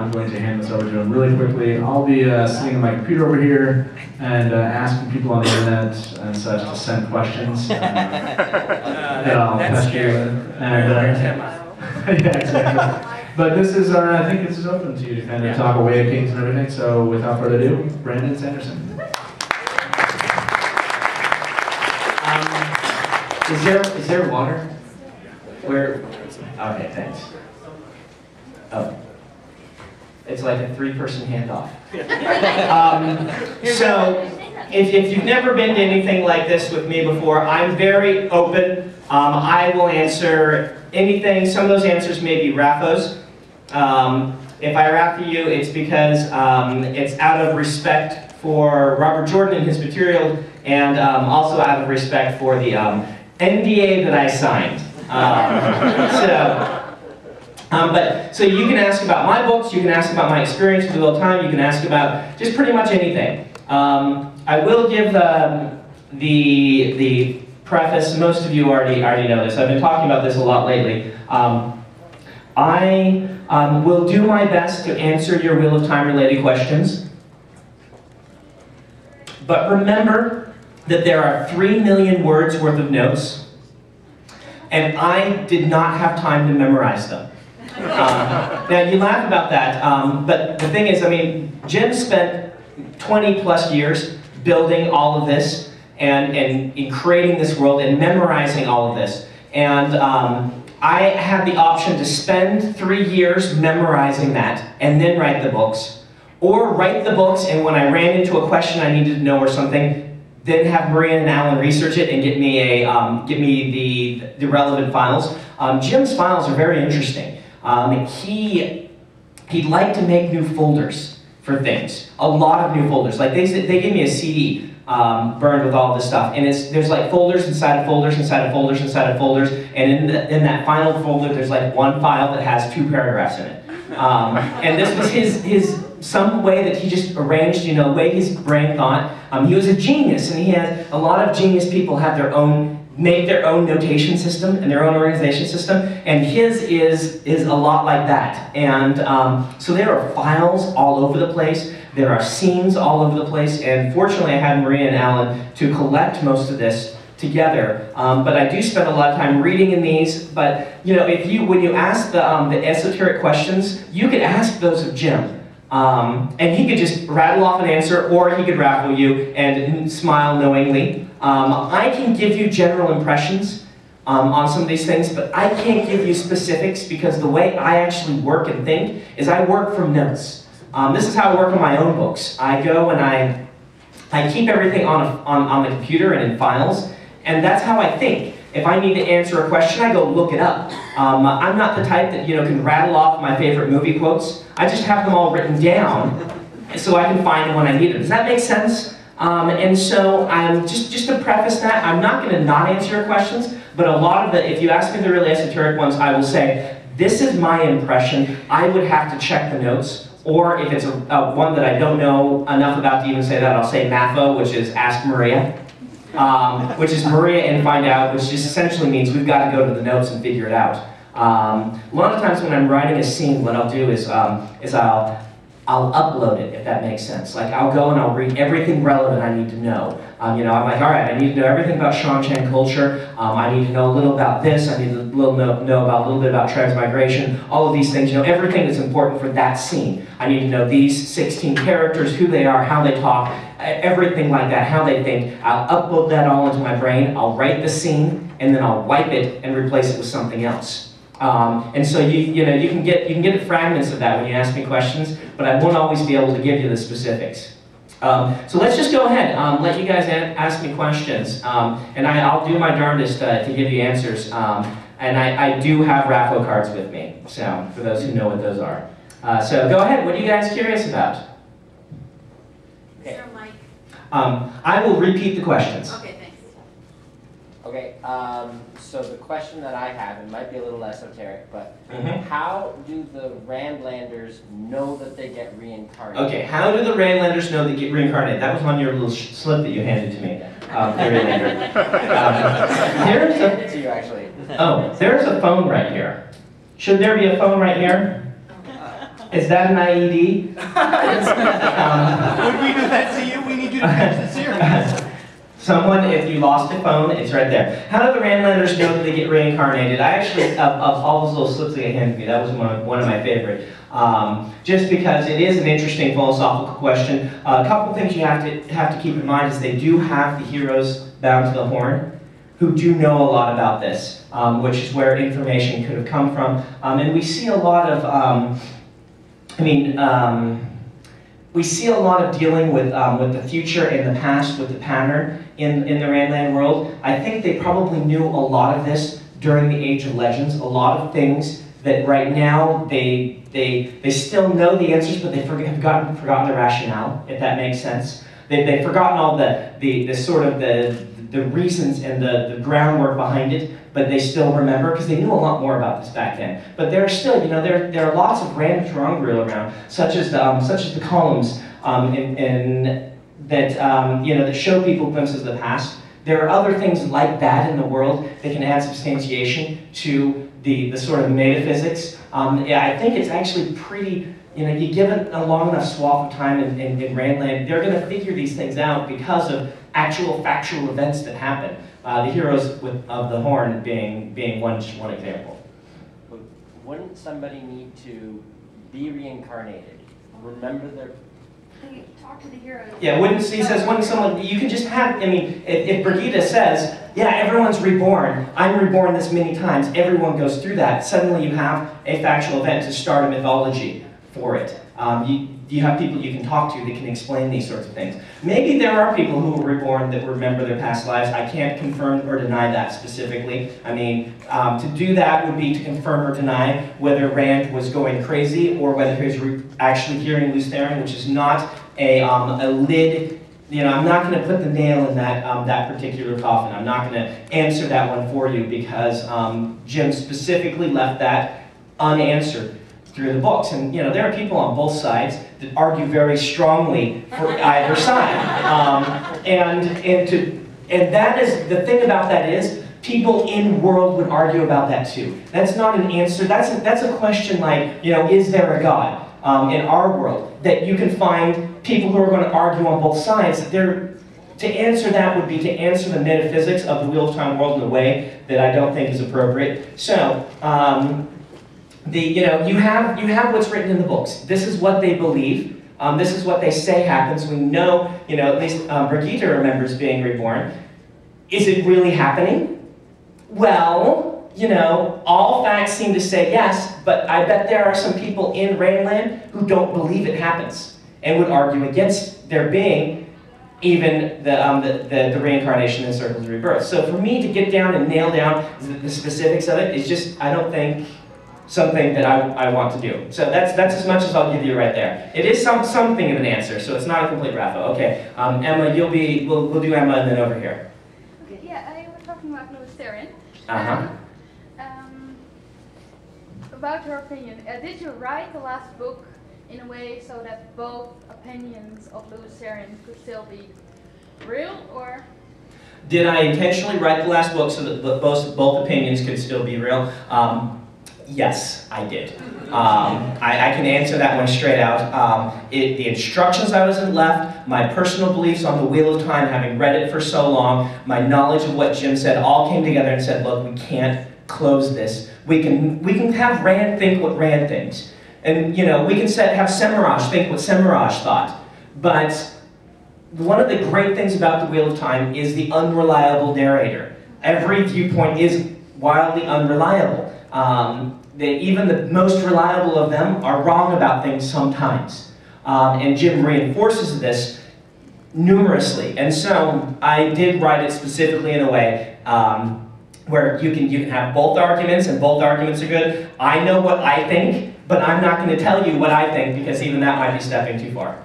I'm going to hand this over to him really quickly. I'll be sitting on my computer over here and asking people on the internet and such to send questions. That I'll pester you with. Yeah, exactly. But this is, I think this is open to you to kind of talk away of kings and everything. So without further ado, Brandon Sanderson. Is there water? Where? Okay, thanks. Oh. It's like a three-person handoff. So, if you've never been to anything like this with me before, I'm very open. I will answer anything. Some of those answers may be raffos. If I raffle you, it's because it's out of respect for Robert Jordan and his material, and also out of respect for the NDA that I signed. So you can ask about my books, you can ask about my experience with Will Time, you can ask about just pretty much anything. I will give the preface. Most of you already know this. I've been talking about this a lot lately. I will do my best to answer your Wheel of Time related questions. But remember that there are 3 million words worth of notes, and I did not have time to memorize them. Now you laugh about that, but the thing is, I mean, Jim spent 20 plus years building all of this and in creating this world and memorizing all of this. And I had the option to spend 3 years memorizing that and then write the books, or write the books and when I ran into a question I needed to know or something, then have Maria and Alan research it and get me the relevant files. Jim's files are very interesting. He'd like to make new folders for things, a lot of new folders. Like they give me a CD burned with all this stuff, and there's like folders inside of folders inside of folders inside of folders, and in that final folder there's like one file that has 2 paragraphs in it. And this was some way that he just arranged, you know, the way his brain thought. He was a genius, and he had a lot of genius people have make their own notation system and their own organization system, and his is a lot like that. And so there are files all over the place, there are scenes all over the place, and fortunately I had Maria and Alan to collect most of this together. But I do spend a lot of time reading in these. But you know, when you ask the esoteric questions, you could ask those of Jim. And he could just rattle off an answer, or he could raffle you and smile knowingly. I can give you general impressions on some of these things, but I can't give you specifics because the way I actually work and think is I work from notes. This is how I work on my own books. I go and I keep everything on the computer and in files, and that's how I think. If I need to answer a question, I go look it up. I'm not the type that can rattle off my favorite movie quotes. I just have them all written down so I can find them when I need them. Does that make sense? And so just to preface that, I'm not going to not answer your questions, but a lot of if you ask me the really esoteric ones, I will say, this is my impression. I would have to check the notes, or if it's one that I don't know enough about to even say that, I'll say MAFO, which is Ask Maria. Which is Maria and find out, which just essentially means we've got to go to the notes and figure it out. A lot of times when I'm writing a scene, what I'll do is I'll upload it, if that makes sense. Like I'll go and I'll read everything relevant I need to know. I'm like, all right, I need to know everything about Shanshan culture. I need to know a little about this. I need to know a little bit about transmigration. All of these things, everything that's important for that scene. I need to know these 16 characters, who they are, how they talk, everything like that, how they think. I'll upload that all into my brain. I'll write the scene, and then I'll wipe it and replace it with something else. And so you can get fragments of that when you ask me questions, but I won't always be able to give you the specifics. So let's just go ahead, let you guys ask me questions, and I'll do my darndest to give you answers. And I do have raffle cards with me, so for those who know what those are. So go ahead, what are you guys curious about? Okay. Is there a mic? I will repeat the questions. Okay, thanks. Okay, so the question that I have, it might be a little esoteric, but how do the Randlanders know that they get reincarnated? Okay, how do the Randlanders know they get reincarnated? That was on your little slip that you handed to me. There's a phone right here. Should there be a phone right here? Is that an IED? Would we do that to you? We need you to catch the series. Someone, if you lost a phone, it's right there. How do the Randlanders know that they get reincarnated? I actually, of all those little slips that I handed me, that was one of my favorite. Just because it is an interesting philosophical question. A couple things you have to keep in mind is they do have the heroes bound to the horn who do know a lot about this, which is where information could have come from. And we see a lot of, we see a lot of dealing with the future and the past, with the pattern in the Randland world. I think they probably knew a lot of this during the Age of Legends. A lot of things that right now they still know the answers, but they've forgotten the rationale, if that makes sense. They've forgotten all the sort of the reasons and the groundwork behind it, but they still remember because they knew a lot more about this back then. But there are still, there are lots of random terangrial around, such as the columns that show people glimpses of the past. There are other things like that in the world that can add substantiation to the sort of metaphysics. I think it's actually pretty. You give it a long enough swath of time in Randland, they're going to figure these things out because of actual factual events that happen. The heroes of the horn being one example. But wouldn't somebody need to be reincarnated? Remember their... They talk to the heroes. Yeah, wouldn't someone, you can just have, if Brigitte says, yeah, everyone's reborn, I'm reborn this many times, everyone goes through that, suddenly you have a factual event to start a mythology for it. You have people you can talk to that can explain these sorts of things. Maybe there are people who were reborn that remember their past lives. I can't confirm or deny that specifically. To do that would be to confirm or deny whether Rand was going crazy or whether he was actually hearing Lucerne, which is not a lid. I'm not going to put the nail in that particular coffin. I'm not going to answer that one for you because Jim specifically left that unanswered through the books. And there are people on both sides that argue very strongly for either side. And that is, the thing about that is, people in world would argue about that too. That's not an answer, that's a question like, is there a God in our world? That you can find people who are going to argue on both sides. To answer that would be to answer the metaphysics of the Wheel of Time world in a way that I don't think is appropriate. So, you have what's written in the books. This is what they believe. This is what they say happens. We know, at least Brigitte remembers being reborn. Is it really happening? Well, all facts seem to say yes, but I bet there are some people in Randland who don't believe it happens and would argue against there being even the reincarnation and circles of rebirth. So for me to get down and nail down the specifics of it is just, I don't think, something that I want to do. So that's as much as I'll give you right there. It is something of an answer, so it's not a complete raffle. Okay, Emma, we'll do Emma and then over here. Okay, yeah, I was talking about Lucerne. About her opinion, did you write the last book in a way so that both opinions of Lucerne could still be real, or? Did I intentionally write the last book so that both opinions could still be real? Yes, I did. I can answer that one straight out. The instructions I was left, my personal beliefs on the Wheel of Time, having read it for so long, my knowledge of what Jim said, all came together and said, look, we can't close this. We can have Rand think what Rand thinks. And we can have Semiraj think what Semiraj thought. But one of the great things about the Wheel of Time is the unreliable narrator. Every viewpoint is wildly unreliable. Even the most reliable of them are wrong about things sometimes. And Jim reinforces this numerously. And so I did write it specifically in a way where you can have both arguments, and both arguments are good. I know what I think, but I'm not going to tell you what I think because even that might be stepping too far.